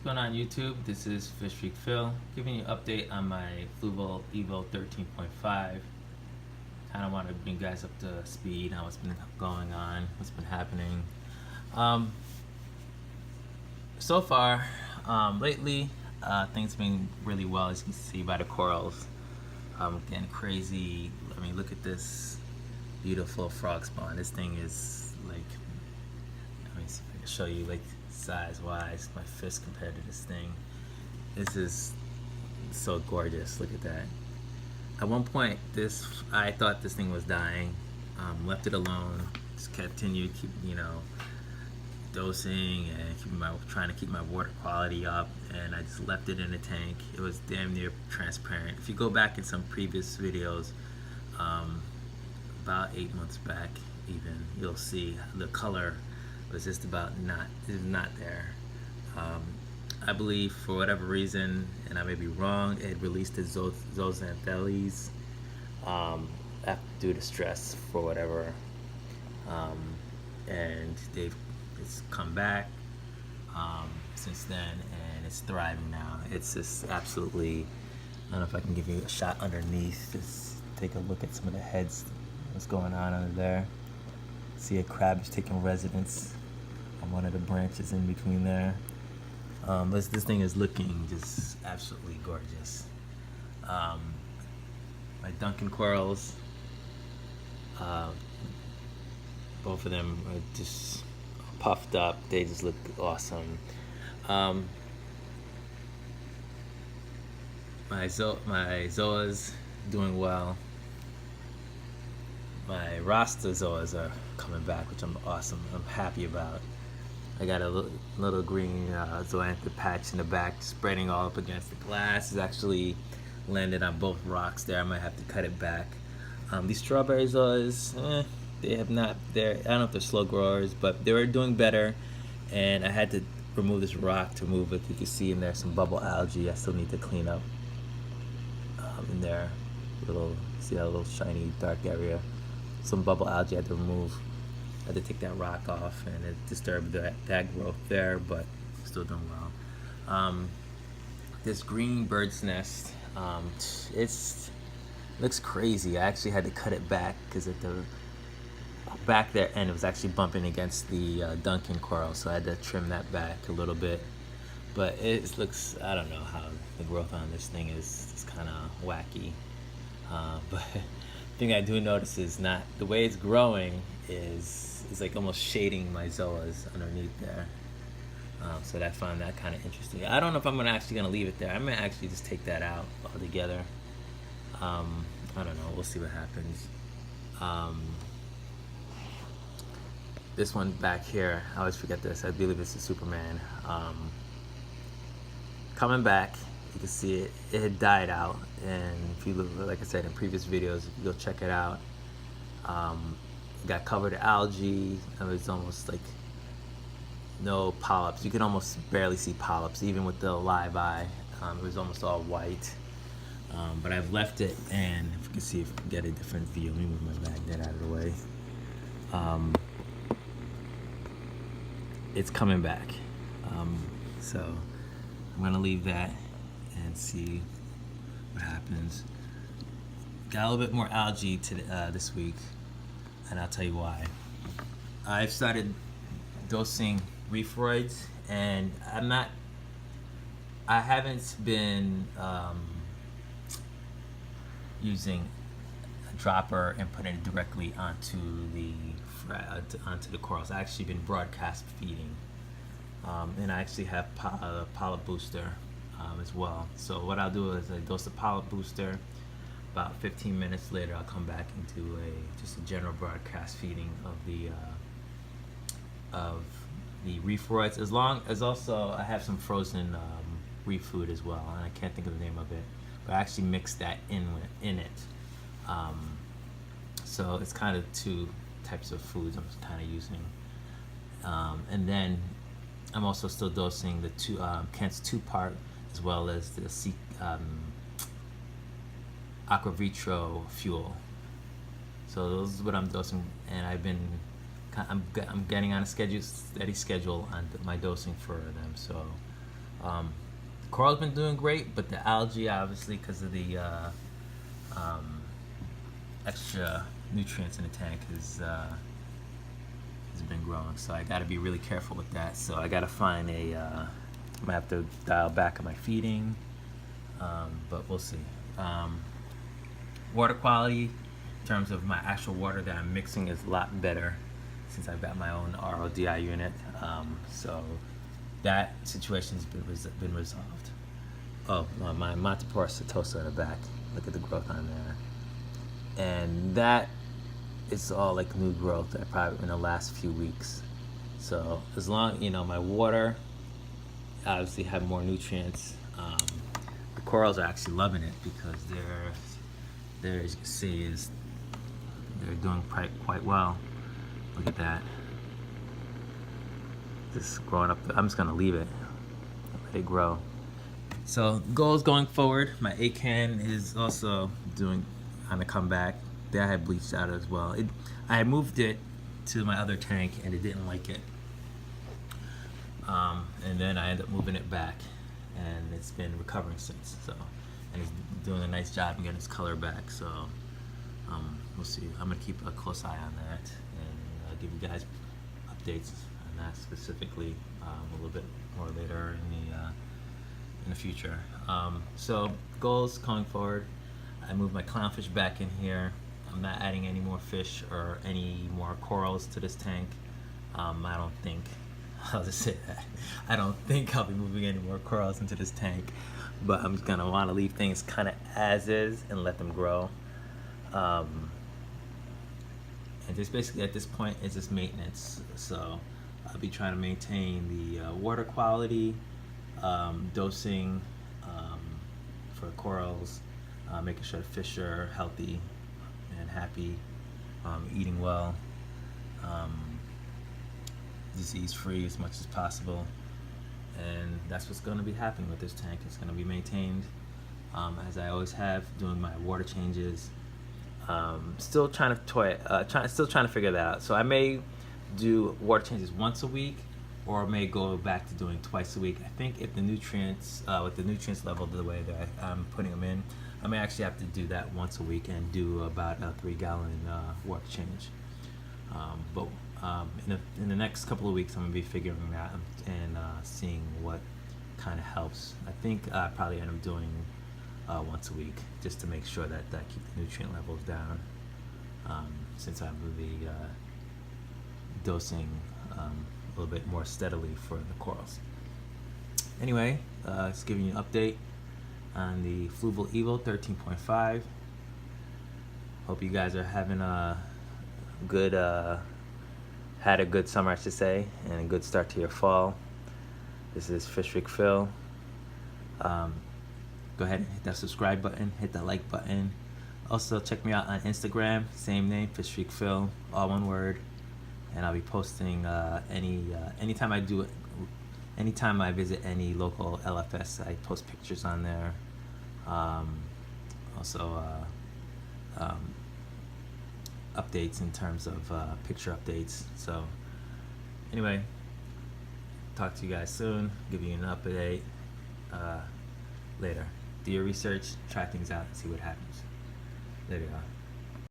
going on YouTube? This is Fish Freak Phil, giving you an update on my Fluval Evo 13.5. Kind of want to bring you guys up to speed on what's been going on, what's been happening. So far, lately, things have been really well, as you can see by the corals. Getting crazy. I mean, look at this beautiful frog spawn. This thing is like, let me see if I can show you, like, size-wise, my fist compared to this thing. This is so gorgeous. Look at that. At one point, I thought this thing was dying. Left it alone. Just continued, dosing and trying to keep my water quality up, and I just left it in the tank. It was damn near transparent. If you go back in some previous videos, about 8 months back even, you'll see the color was just about not there. I believe for whatever reason, and I may be wrong, it released the zooxanthellae due to stress for whatever, and it's come back since then, and it's thriving now. It's just absolutely, I don't know if I can give you a shot underneath. Just take a look at some of the heads, what's going on under there. See a crab is taking residence on one of the branches in between there. This thing is looking just absolutely gorgeous. My Duncan corals, both of them are just puffed up. They just look awesome. My zoas doing well. My Rasta zoas are coming back, which I'm happy about. I got a little green zoanthid patch in the back, spreading all up against the glass. It's actually landed on both rocks there. I might have to cut it back. These strawberry zoas, they have not. I don't know if they're slow growers, but they were doing better. And I had to remove this rock to move it. You can see in there some bubble algae. I still need to clean up in there. See that little shiny dark area. Some bubble algae I had to remove. I had to take that rock off, and it disturbed that growth there, but still doing well. This green bird's nest, it looks crazy. I actually had to cut it back because at the back there end, it was actually bumping against the Duncan coral, so I had to trim that back a little bit. But it looks, I don't know how the growth on this thing is. It's kind of wacky. But the thing I do notice is not the way it's growing is like almost shading my zoas underneath there. So I found that kind of interesting. I don't know if I'm actually gonna leave it there. I might actually just take that out altogether. I don't know. We'll see what happens. This one back here, I always forget this. I believe it's a Superman. Coming back. You can see it had died out, and if you look, like I said in previous videos, if you go check it out, it got covered in algae. It was almost like no polyps. You can almost barely see polyps, even with the live eye. It was almost all white. But I've left it, and if you can see, if you can get a different view, let me move my magnet out of the way. It's coming back. So I'm gonna leave that and see what happens. Got a little bit more algae this week, and I'll tell you why. I've started dosing reefroids, and I haven't been using a dropper and putting it directly onto the corals. I've actually been broadcast feeding, and I actually have a polyp booster as well. So what I'll do is I dose the polyp booster. About 15 minutes later, I'll come back and do just a general broadcast feeding of the reefroids. As long as also I have some frozen reef food as well, and I can't think of the name of it, but I actually mix that in it. So it's kind of two types of foods I'm kind of using, and then I'm also still dosing the Kent's 2-part, as well as the Aqua Vitro fuel. So those is what I'm dosing, and I'm getting on a steady schedule on my dosing for them. So Coral's been doing great, but the algae, obviously, because of the extra nutrients in the tank, has been growing. So I got to be really careful with that. So I got to find a. I might have to dial back on my feeding, but we'll see. Water quality, in terms of my actual water that I'm mixing, is a lot better since I've got my own RODI unit. So that situation's been resolved. Oh, my Montipora setosa in the back. Look at the growth on there. And that is all like new growth that probably in the last few weeks. So as long, my water obviously have more nutrients. The corals are actually loving it because they're, as you can see, they're doing quite well. Look at that. Just growing up. I'm just gonna leave it, let it grow. So goals going forward. My ACAN is also doing on the comeback. That had bleached out as well. I had moved it to my other tank and it didn't like it. And then I ended up moving it back, and it's been recovering since. So, and it's doing a nice job in getting its color back. So, we'll see. I'm gonna keep a close eye on that, and give you guys updates on that specifically a little bit more later in the future. So, goals going forward. I moved my clownfish back in here. I'm not adding any more fish or any more corals to this tank. I don't think. I'll just say that. I don't think I'll be moving any more corals into this tank, but I'm gonna want to leave things kind of as is and let them grow. And just basically at this point, it's just maintenance. So I'll be trying to maintain the water quality, dosing for corals, making sure the fish are healthy and happy, eating well. Disease free as much as possible, and that's what's going to be happening with this tank. It's going to be maintained as I always have, doing my water changes. Still trying to figure that out. So I may do water changes once a week, or I may go back to doing twice a week. I think if the nutrients, with the nutrients level the way that I'm putting them in, I may actually have to do that once a week and do about a 3-gallon water change. But in the next couple of weeks, I'm gonna be figuring that and seeing what kind of helps. I think I probably end up doing once a week, just to make sure that I keep the nutrient levels down, since I'm really dosing a little bit more steadily for the corals. Anyway, just giving you an update on the Fluval Evo 13.5. Hope you guys are having a good had a good summer, I should say, and a good start to your fall. This is Fish Freak Phil. Go ahead and hit that subscribe button, hit that like button. Also check me out on Instagram, same name, Fish Freak Phil, all one word. And I'll be posting anytime I visit any local LFS, I post pictures on there. Also updates in terms of picture updates. So anyway, talk to you guys soon, give you an update later. Do your research, try things out, and see what happens. There you go.